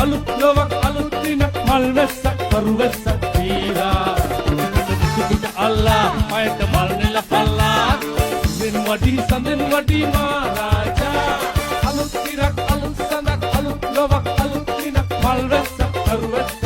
අලුත් ලොවක් අලුත් දින මල් වැස්සක් කරු වැස්සක් වීරා සුදුට අල්ලා මයට මල් නෙල පල්ලා සඳෙන් වඩි මහරජා අලුත් ඉරක් අලුත් සඳක් අලුත් ලොවක් අලුත් දින මල් වැස්සක් කරු වැස්සක්